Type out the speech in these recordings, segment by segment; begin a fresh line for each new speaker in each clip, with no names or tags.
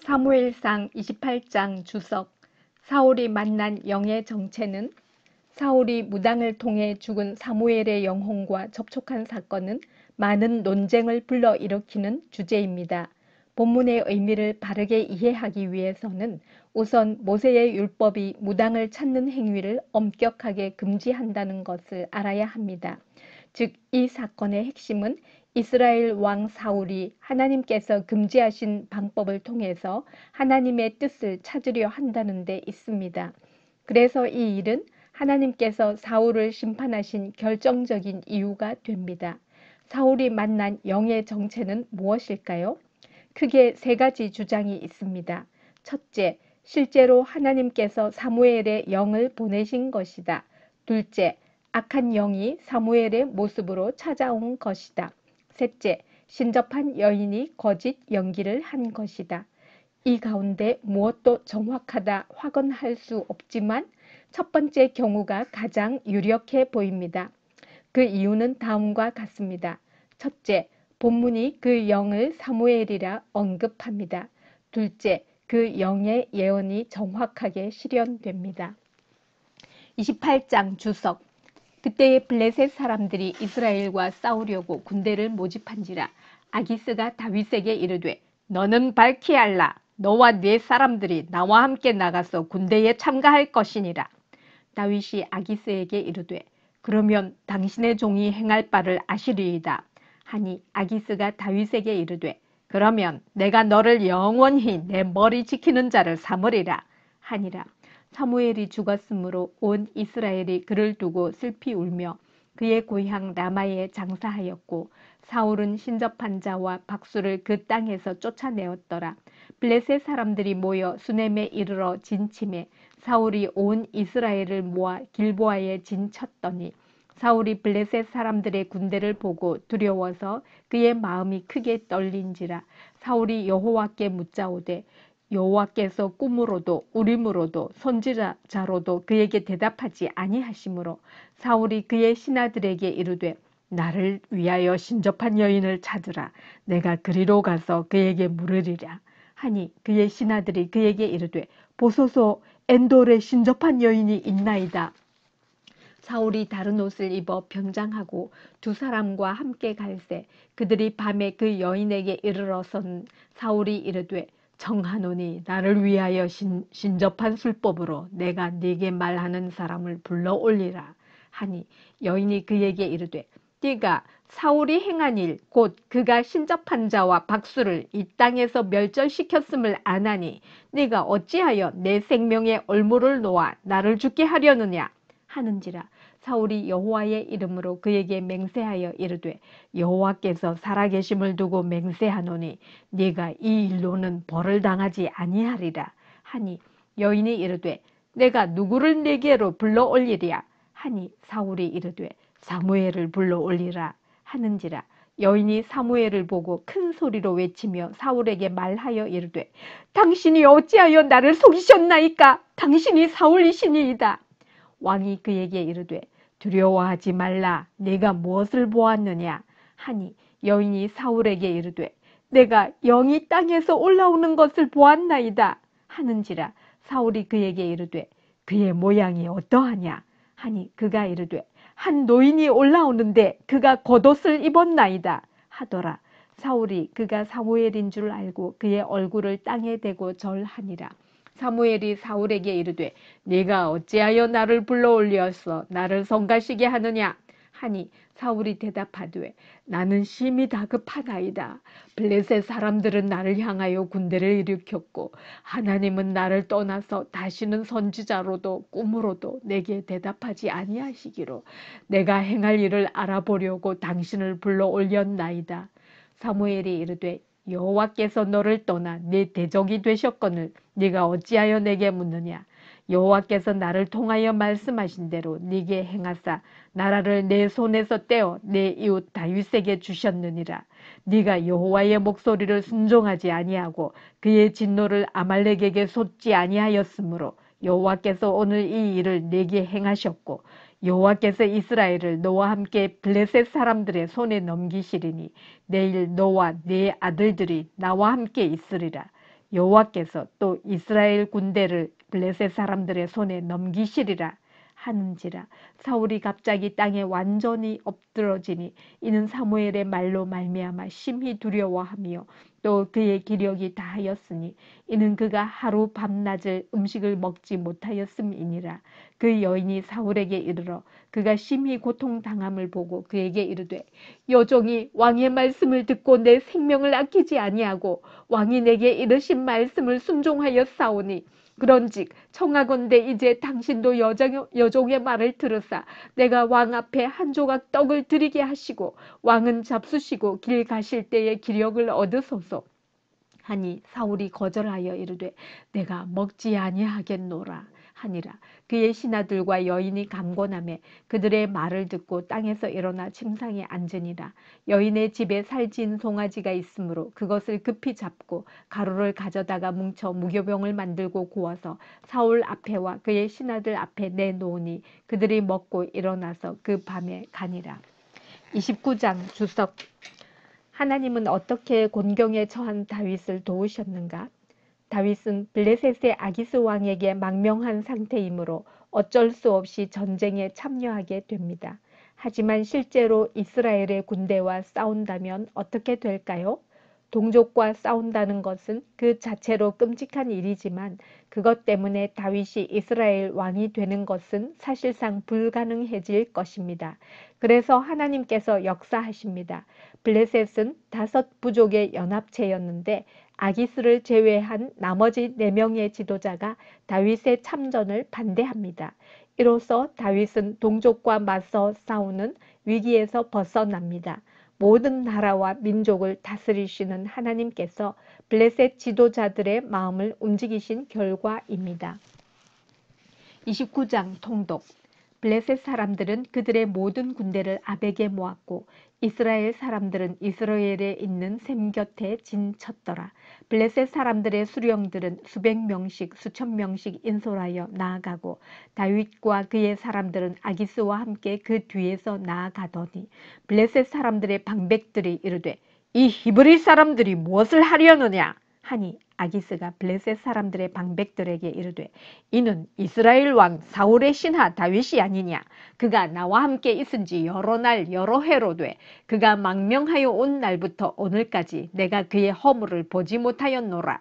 사무엘상 28장 주석. 사울이 만난 영의 정체는? 사울이 무당을 통해 죽은 사무엘의 영혼과 접촉한 사건은 많은 논쟁을 불러일으키는 주제입니다. 본문의 의미를 바르게 이해하기 위해서는 우선 모세의 율법이 무당을 찾는 행위를 엄격하게 금지한다는 것을 알아야 합니다. 즉, 이 사건의 핵심은 이스라엘 왕 사울이 하나님께서 금지하신 방법을 통해서 하나님의 뜻을 찾으려 한다는 데 있습니다. 그래서 이 일은 하나님께서 사울을 심판하신 결정적인 이유가 됩니다. 사울이 만난 영의 정체는 무엇일까요? 크게 세 가지 주장이 있습니다. 첫째, 실제로 하나님께서 사무엘의 영을 보내신 것이다. 둘째, 악한 영이 사무엘의 모습으로 찾아온 것이다. 셋째, 신접한 여인이 거짓 연기를 한 것이다. 이 가운데 무엇도 정확하다 확언할 수 없지만 첫 번째 경우가 가장 유력해 보입니다. 그 이유는 다음과 같습니다. 첫째, 본문이 그 영을 사무엘이라 언급합니다. 둘째, 그 영의 예언이 정확하게 실현됩니다. 28장 주석. 그때의 블레셋 사람들이 이스라엘과 싸우려고 군대를 모집한지라 아기스가 다윗에게 이르되, 너는 밝히 알라. 너와 네 사람들이 나와 함께 나가서 군대에 참가할 것이니라. 다윗이 아기스에게 이르되, 그러면 당신의 종이 행할 바를 아시리이다 하니, 아기스가 다윗에게 이르되, 그러면 내가 너를 영원히 내 머리 지키는 자를 삼으리라 하니라. 사무엘이 죽었으므로 온 이스라엘이 그를 두고 슬피 울며 그의 고향 라마에 장사하였고, 사울은 신접한 자와 박수를 그 땅에서 쫓아내었더라. 블레셋 사람들이 모여 수넴에 이르러 진침해 사울이 온 이스라엘을 모아 길보아에 진쳤더니, 사울이 블레셋 사람들의 군대를 보고 두려워서 그의 마음이 크게 떨린지라. 사울이 여호와께 묻자오되, 여호와께서 꿈으로도 우림으로도 선지자로도 그에게 대답하지 아니하시므로 사울이 그의 신하들에게 이르되, 나를 위하여 신접한 여인을 찾으라. 내가 그리로 가서 그에게 물으리라 하니, 그의 신하들이 그에게 이르되, 보소서, 엔돌에 신접한 여인이 있나이다. 사울이 다른 옷을 입어 변장하고 두 사람과 함께 갈새 그들이 밤에 그 여인에게 이르러선 사울이 이르되, 청하노니 나를 위하여 신접한 술법으로 내가 네게 말하는 사람을 불러올리라 하니, 여인이 그에게 이르되, 네가 사울이 행한 일 곧 그가 신접한 자와 박수를 이 땅에서 멸절시켰음을 아나니 네가 어찌하여 내 생명의 얼물을 놓아 나를 죽게 하려느냐 하는지라. 사울이 여호와의 이름으로 그에게 맹세하여 이르되, 여호와께서 살아계심을 두고 맹세하노니 네가 이 일로는 벌을 당하지 아니하리라 하니, 여인이 이르되, 내가 누구를 네게로 불러올리랴 하니, 사울이 이르되, 사무엘을 불러올리라 하는지라. 여인이 사무엘을 보고 큰 소리로 외치며 사울에게 말하여 이르되, 당신이 어찌하여 나를 속이셨나이까? 당신이 사울이시니이다. 왕이 그에게 이르되, 두려워하지 말라. 네가 무엇을 보았느냐 하니, 여인이 사울에게 이르되, 내가 영이 땅에서 올라오는 것을 보았나이다 하는지라. 사울이 그에게 이르되, 그의 모양이 어떠하냐 하니, 그가 이르되, 한 노인이 올라오는데 그가 겉옷을 입었나이다 하더라. 사울이 그가 사무엘인 줄 알고 그의 얼굴을 땅에 대고 절하니라. 사무엘이 사울에게 이르되, 네가 어찌하여 나를 불러올리어서 나를 성가시게 하느냐 하니, 사울이 대답하되, 나는 심히 다급하나이다. 블레셋 사람들은 나를 향하여 군대를 일으켰고 하나님은 나를 떠나서 다시는 선지자로도 꿈으로도 내게 대답하지 아니하시기로 내가 행할 일을 알아보려고 당신을 불러올렸나이다. 사무엘이 이르되, 여호와께서 너를 떠나 네 대적이 되셨거늘 네가 어찌하여 내게 묻느냐? 여호와께서 나를 통하여 말씀하신 대로 네게 행하사 나라를 내 손에서 떼어 내 이웃 다윗에게 주셨느니라. 네가 여호와의 목소리를 순종하지 아니하고 그의 진노를 아말렉에게 쏟지 아니하였으므로 여호와께서 오늘 이 일을 네게 행하셨고, 여호와께서 이스라엘을 너와 함께 블레셋 사람들의 손에 넘기시리니 내일 너와 네 아들들이 나와 함께 있으리라. 여호와께서 또 이스라엘 군대를 블레셋 사람들의 손에 넘기시리라 하는지라. 사울이 갑자기 땅에 완전히 엎드러지니 이는 사무엘의 말로 말미암아 심히 두려워하며 또 그의 기력이 다하였으니 이는 그가 하루 밤낮을 음식을 먹지 못하였음이니라. 그 여인이 사울에게 이르러 그가 심히 고통당함을 보고 그에게 이르되 여종이 왕의 말씀을 듣고 내 생명을 아끼지 아니하고 왕이 내게 이르신 말씀을 순종하였사오니 그런즉 청하건대 이제 당신도 여종의 말을 들으사 내가 왕 앞에 한 조각 떡을 드리게 하시고 왕은 잡수시고 길 가실 때에 기력을 얻으소서 하니 사울이 거절하여 이르되 내가 먹지 아니하겠노라 하니라. 그의 신하들과 여인이 감곤하며 그들의 말을 듣고 땅에서 일어나 침상에 앉으니라. 여인의 집에 살찐 송아지가 있으므로 그것을 급히 잡고 가루를 가져다가 뭉쳐 무교병을 만들고 구워서 사울 앞에와 그의 신하들 앞에 내놓으니 그들이 먹고 일어나서 그 밤에 가니라. 29장 주석. 하나님은 어떻게 곤경에 처한 다윗을 도우셨는가? 다윗은 블레셋의 아기스 왕에게 망명한 상태이므로 어쩔 수 없이 전쟁에 참여하게 됩니다. 하지만 실제로 이스라엘의 군대와 싸운다면 어떻게 될까요? 동족과 싸운다는 것은 그 자체로 끔찍한 일이지만 그것 때문에 다윗이 이스라엘 왕이 되는 것은 사실상 불가능해질 것입니다. 그래서 하나님께서 역사하십니다. 블레셋은 5부족의 연합체였는데 아기스를 제외한 나머지 4명의 지도자가 다윗의 참전을 반대합니다. 이로써 다윗은 동족과 맞서 싸우는 위기에서 벗어납니다. 모든 나라와 민족을 다스리시는 하나님께서 블레셋 지도자들의 마음을 움직이신 결과입니다. 29장 통독. 블레셋 사람들은 그들의 모든 군대를 아벡에 모았고 이스라엘 사람들은 이스라엘에 있는 셈 곁에 진쳤더라. 블레셋 사람들의 수령들은 수백 명씩 수천 명씩 인솔하여 나아가고 다윗과 그의 사람들은 아기스와 함께 그 뒤에서 나아가더니 블레셋 사람들의 방백들이 이르되 이 히브리 사람들이 무엇을 하려느냐 하니 아기스가 블레셋 사람들의 방백들에게 이르되 이는 이스라엘 왕 사울의 신하 다윗이 아니냐. 그가 나와 함께 있은 지 여러 날 여러 해로 돼 그가 망명하여 온 날부터 오늘까지 내가 그의 허물을 보지 못하였노라.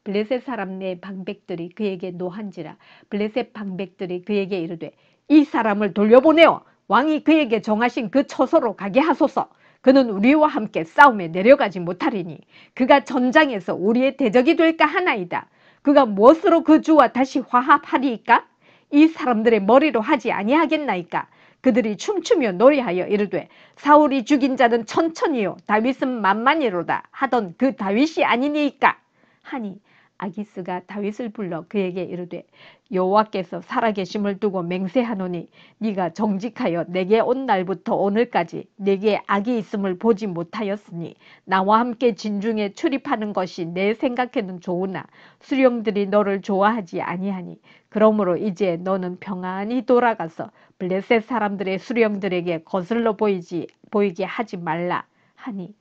블레셋 사람의 방백들이 그에게 노한지라. 블레셋 방백들이 그에게 이르되 이 사람을 돌려보내어 왕이 그에게 정하신 그 처소로 가게 하소서. 그는 우리와 함께 싸움에 내려가지 못하리니 그가 전장에서 우리의 대적이 될까 하나이다. 그가 무엇으로 그 주와 다시 화합하리이까? 이 사람들의 머리로 하지 아니하겠나이까? 그들이 춤추며 노래하여 이르되 사울이 죽인 자는 천천히요 다윗은 만만이로다 하던 그 다윗이 아니니이까? 하니 아기스가 다윗을 불러 그에게 이르되 여호와께서 살아계심을 두고 맹세하노니 네가 정직하여 내게 온 날부터 오늘까지 네게 악이 있음을 보지 못하였으니 나와 함께 진중에 출입하는 것이 내 생각에는 좋으나 수령들이 너를 좋아하지 아니하니 그러므로 이제 너는 평안히 돌아가서 블레셋 사람들의 수령들에게 거슬러 보이게 하지 말라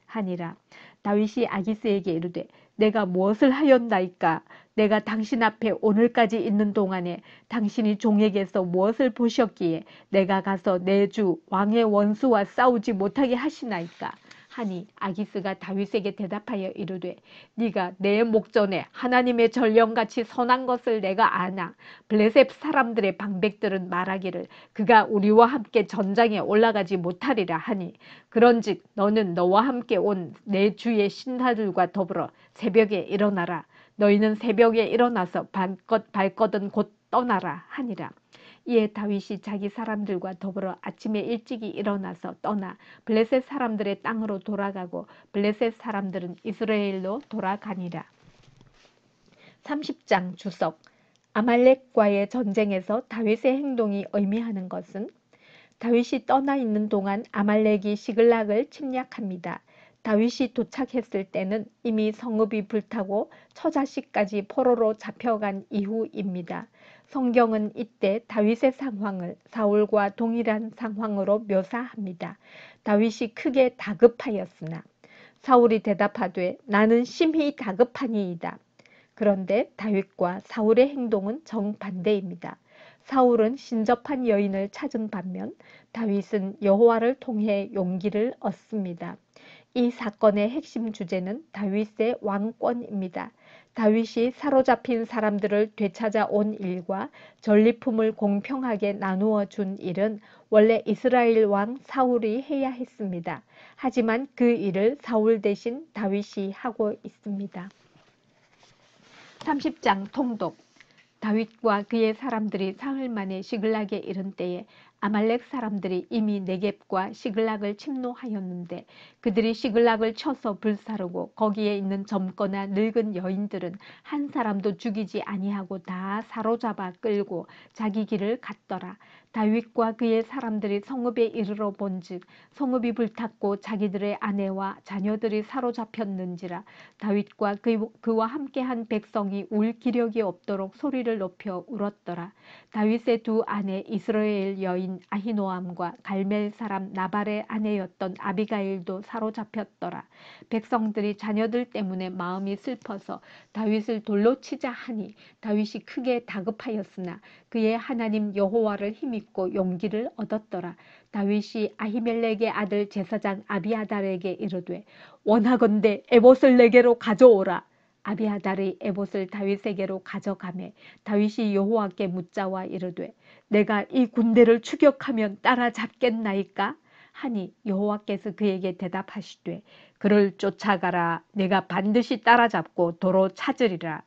하니라. 다윗이 아기스에게 이르되 내가 무엇을 하였나이까? 내가 당신 앞에 오늘까지 있는 동안에 당신이 종에게서 무엇을 보셨기에 내가 가서 내 주 왕의 원수와 싸우지 못하게 하시나이까? 하니 아기스가 다윗에게 대답하여 이르되 네가 내 목전에 하나님의 전령같이 선한 것을 내가 아나. 블레셋 사람들의 방백들은 말하기를 그가 우리와 함께 전장에 올라가지 못하리라 하니 그런즉 너는 너와 함께 온 내 주의 신하들과 더불어 새벽에 일어나라. 너희는 새벽에 일어나서 발걷은 곧 떠나라 하니라. 이에 다윗이 자기 사람들과 더불어 아침에 일찍이 일어나서 떠나 블레셋 사람들의 땅으로 돌아가고 블레셋 사람들은 이스라엘로 돌아가니라. 30장 주석. 아말렉과의 전쟁에서 다윗의 행동이 의미하는 것은 다윗이 떠나 있는 동안 아말렉이 시글락을 침략합니다. 다윗이 도착했을 때는 이미 성읍이 불타고 처자식까지 포로로 잡혀간 이후입니다. 성경은 이때 다윗의 상황을 사울과 동일한 상황으로 묘사합니다. 다윗이 크게 다급하였으나 사울이 대답하되 나는 심히 다급하니이다. 그런데 다윗과 사울의 행동은 정반대입니다. 사울은 신접한 여인을 찾은 반면 다윗은 여호와를 통해 용기를 얻습니다. 이 사건의 핵심 주제는 다윗의 왕권입니다. 다윗이 사로잡힌 사람들을 되찾아온 일과 전리품을 공평하게 나누어 준 일은 원래 이스라엘 왕 사울이 해야 했습니다. 하지만 그 일을 사울 대신 다윗이 하고 있습니다. 30장 통독. 다윗과 그의 사람들이 사흘 만에 시글락에 이른 때에 아말렉 사람들이 이미 네겝과 시글락을 침노하였는데 그들이 시글락을 쳐서 불사르고 거기에 있는 젊거나 늙은 여인들은 한 사람도 죽이지 아니하고 다 사로잡아 끌고 자기 길을 갔더라. 다윗과 그의 사람들이 성읍에 이르러 본즉 성읍이 불탔고 자기들의 아내와 자녀들이 사로잡혔는지라. 다윗과 그와 함께한 백성이 울 기력이 없도록 소리를 높여 울었더라. 다윗의 두 아내 이스라엘 여인 아히노암과 갈멜 사람 나발의 아내였던 아비가일도 사로잡혔더라. 백성들이 자녀들 때문에 마음이 슬퍼서 다윗을 돌로 치자 하니 다윗이 크게 다급하였으나 그의 하나님 여호와를 힘입고 용기를 얻었더라. 다윗이 아히멜렉의 아들 제사장 아비아달에게 이르되 원하건대 에봇을 내게로 가져오라. 아비아달이 에봇을 다윗에게로 가져가매 다윗이 여호와께 묻자와 이르되 내가 이 군대를 추격하면 따라잡겠나이까? 하니 여호와께서 그에게 대답하시되 그를 쫓아가라. 내가 반드시 따라잡고 도로 찾으리라.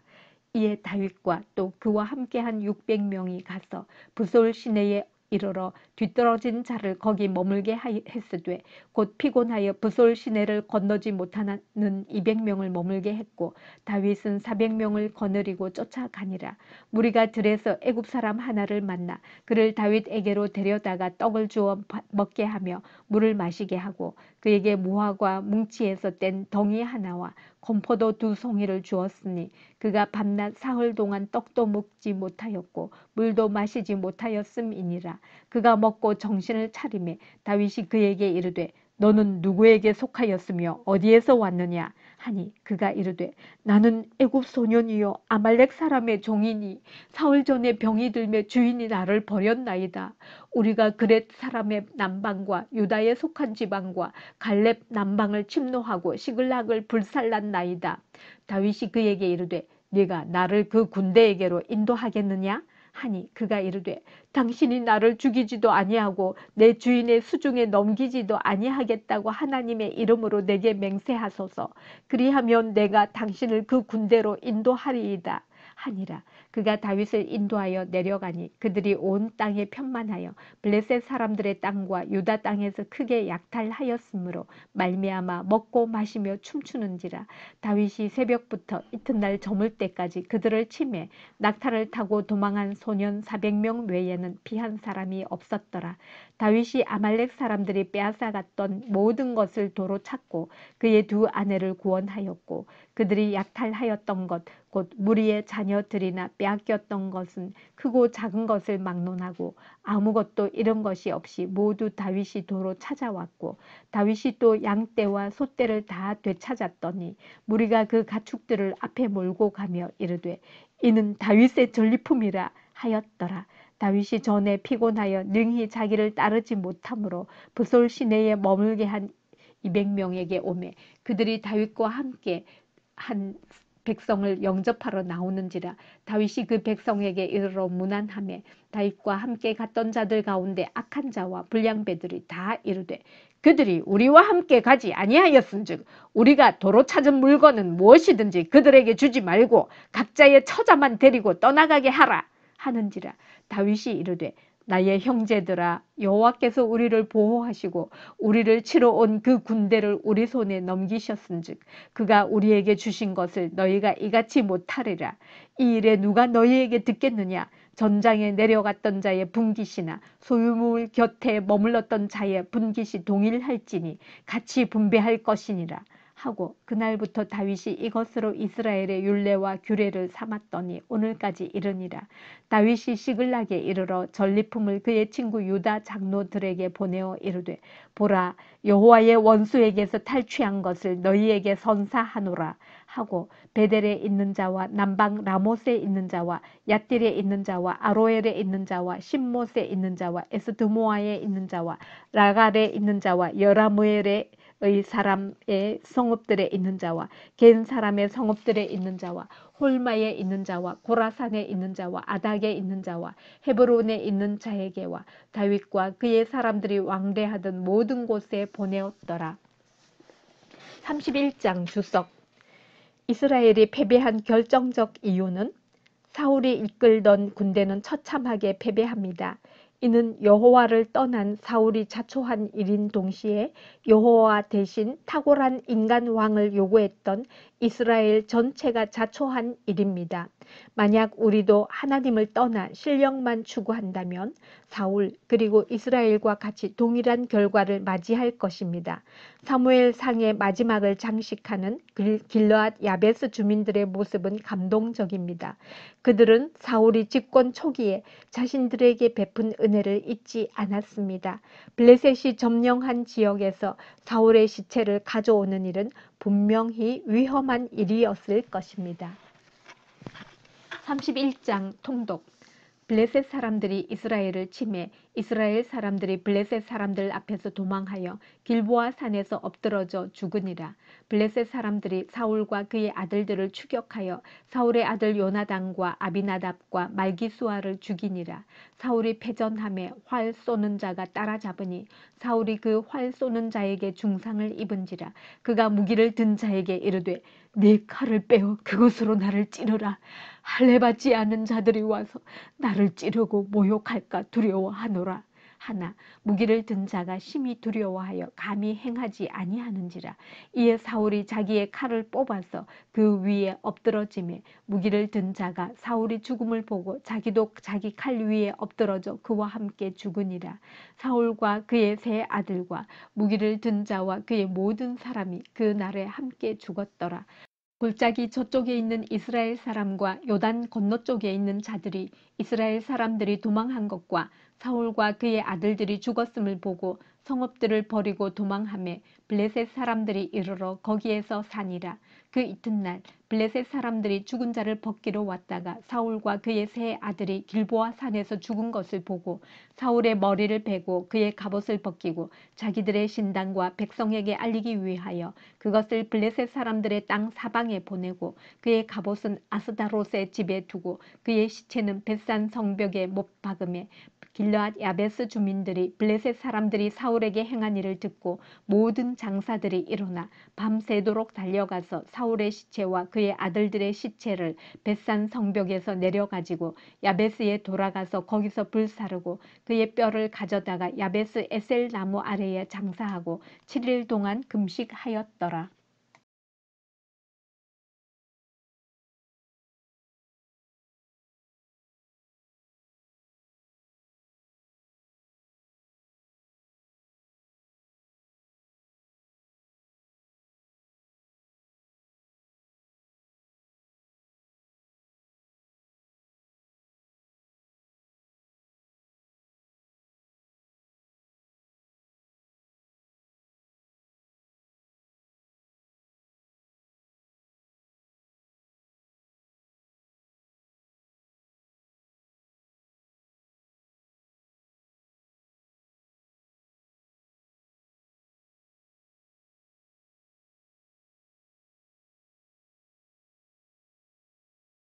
이에 다윗과 또 그와 함께한 600명이 가서 부솔 시내에 이르러 뒤떨어진 자를 거기 머물게 했으되 곧 피곤하여 부솔 시내를 건너지 못하는 200명을 머물게 했고 다윗은 400명을 거느리고 쫓아가니라. 무리가 들에서 애굽 사람 하나를 만나 그를 다윗에게로 데려다가 떡을 주어 먹게 하며 물을 마시게 하고 그에게 무화과 뭉치에서 뗀 덩이 하나와 건포도 2송이를 주었으니 그가 밤낮 사흘 동안 떡도 먹지 못하였고 물도 마시지 못하였음이니라. 그가 먹고 정신을 차리매 다윗이 그에게 이르되 너는 누구에게 속하였으며 어디에서 왔느냐 하니 그가 이르되 나는 애굽 소년이요 아말렉 사람의 종이니 사흘 전에 병이 들매 주인이 나를 버렸나이다. 우리가 그렛 사람의 남방과 유다에 속한 지방과 갈렙 남방을 침노하고 시글락을 불살랐나이다. 다윗이 그에게 이르되 네가 나를 그 군대에게로 인도하겠느냐 하니 그가 이르되 당신이 나를 죽이지도 아니하고 내 주인의 수중에 넘기지도 아니하겠다고 하나님의 이름으로 내게 맹세하소서. 그리하면 내가 당신을 그 군대로 인도하리이다 하니라. 그가 다윗을 인도하여 내려가니 그들이 온 땅에 편만하여 블레셋 사람들의 땅과 유다 땅에서 크게 약탈하였으므로 말미암아 먹고 마시며 춤추는지라. 다윗이 새벽부터 이튿날 저물 때까지 그들을 치매 낙타를 타고 도망한 소년 400명 외에는 피한 사람이 없었더라. 다윗이 아말렉 사람들이 빼앗아갔던 모든 것을 도로 찾고 그의 두 아내를 구원하였고 그들이 약탈하였던 것 곧 무리의 자녀들이나 빼앗겼던 것은 크고 작은 것을 막론하고 아무것도 잃은 것이 없이 모두 다윗이 도로 찾아왔고 다윗이 또 양떼와 소떼를 다 되찾았더니 무리가 그 가축들을 앞에 몰고 가며 이르되 이는 다윗의 전리품이라 하였더라. 다윗이 전에 피곤하여 능히 자기를 따르지 못하므로 부솔 시내에 머물게 한 200명에게 오매 그들이 다윗과 함께 한 백성을 영접하러 나오는지라. 다윗이 그 백성에게 이르러 문안하매 다윗과 함께 갔던 자들 가운데 악한 자와 불량배들이 다 이르되 그들이 우리와 함께 가지 아니하였은즉 우리가 도로 찾은 물건은 무엇이든지 그들에게 주지 말고 각자의 처자만 데리고 떠나가게 하라 하는지라. 다윗이 이르되 나의 형제들아 여호와께서 우리를 보호하시고 우리를 치러 온 그 군대를 우리 손에 넘기셨은즉 그가 우리에게 주신 것을 너희가 이같이 못하리라. 이 일에 누가 너희에게 듣겠느냐. 전장에 내려갔던 자의 분깃이나 소유물 곁에 머물렀던 자의 분깃이 동일할지니 같이 분배할 것이니라 하고 그날부터 다윗이 이것으로 이스라엘의 율례와 규례를 삼았더니 오늘까지 이르니라. 다윗이 시글락에 이르러 전리품을 그의 친구 유다 장로들에게 보내어 이르되 보라 여호와의 원수에게서 탈취한 것을 너희에게 선사하노라 하고 베델에 있는 자와 남방 라못에 있는 자와 얏딜에 있는 자와 아로엘에 있는 자와 신못에 있는 자와 에스드모아에 있는 자와 라갈에 있는 자와 여라무엘의 사람의 성읍들에 있는 자와 겐 사람의 성읍들에 있는 자와 홀마에 있는 자와 고라산에 있는 자와 아닥에 있는 자와 헤브론에 있는 자에게와 다윗과 그의 사람들이 왕래하던 모든 곳에 보내었더라. 31장 주석. 이스라엘이 패배한 결정적 이유는 사울이 이끌던 군대는 처참하게 패배합니다. 이는 여호와를 떠난 사울이 자초한 일인 동시에 여호와 대신 탁월한 인간 왕을 요구했던 이스라엘 전체가 자초한 일입니다. 만약 우리도 하나님을 떠나 실력만 추구한다면 사울 그리고 이스라엘과 같이 동일한 결과를 맞이할 것입니다. 사무엘상의 마지막을 장식하는 길르앗 야베스 주민들의 모습은 감동적입니다. 그들은 사울이 집권 초기에 자신들에게 베푼 은혜를 잊지 않았습니다. 블레셋이 점령한 지역에서 사울의 시체를 가져오는 일은 분명히 위험한 일이었을 것입니다. 31장 통독. 블레셋 사람들이 이스라엘을 침해 이스라엘 사람들이 블레셋 사람들 앞에서 도망하여 길보아 산에서 엎드러져 죽으니라. 블레셋 사람들이 사울과 그의 아들들을 추격하여 사울의 아들 요나단과 아비나답과 말기수아를 죽이니라. 사울이 패전함에 활 쏘는 자가 따라잡으니 사울이 그 활 쏘는 자에게 중상을 입은지라. 그가 무기를 든 자에게 이르되 네 칼을 빼어 그것으로 나를 찌르라. 할례 받지 않은 자들이 와서 나를 찌르고 모욕할까 두려워하노라. 하나 무기를 든 자가 심히 두려워하여 감히 행하지 아니하는지라. 이에 사울이 자기의 칼을 뽑아서 그 위에 엎드러지매 무기를 든 자가 사울이 죽음을 보고 자기도 자기 칼 위에 엎드러져 그와 함께 죽으니라. 사울과 그의 세 아들과 무기를 든 자와 그의 모든 사람이 그 날에 함께 죽었더라. 골짜기 저쪽에 있는 이스라엘 사람과 요단 건너쪽에 있는 자들이 이스라엘 사람들이 도망한 것과 사울과 그의 아들들이 죽었음을 보고 성읍들을 버리고 도망하매 블레셋 사람들이 이르러 거기에서 사니라. 그 이튿날 블레셋 사람들이 죽은 자를 벗기러 왔다가 사울과 그의 세 아들이 길보아 산에서 죽은 것을 보고 사울의 머리를 베고 그의 갑옷을 벗기고 자기들의 신당과 백성에게 알리기 위하여 그것을 블레셋 사람들의 땅 사방에 보내고 그의 갑옷은 아스다롯의 집에 두고 그의 시체는 벳산 성벽에 못 박음에 길르앗 야베스 주민들이 블레셋 사람들이 사울에게 행한 일을 듣고 모든 장사들이 일어나 밤새도록 달려가서 사울의 시체와 그의 아들들의 시체를 벳산 성벽에서 내려가지고 야베스에 돌아가서 거기서 불사르고 그의 뼈를 가져다가 야베스 에셀 나무 아래에 장사하고 7일 동안 금식하였더라.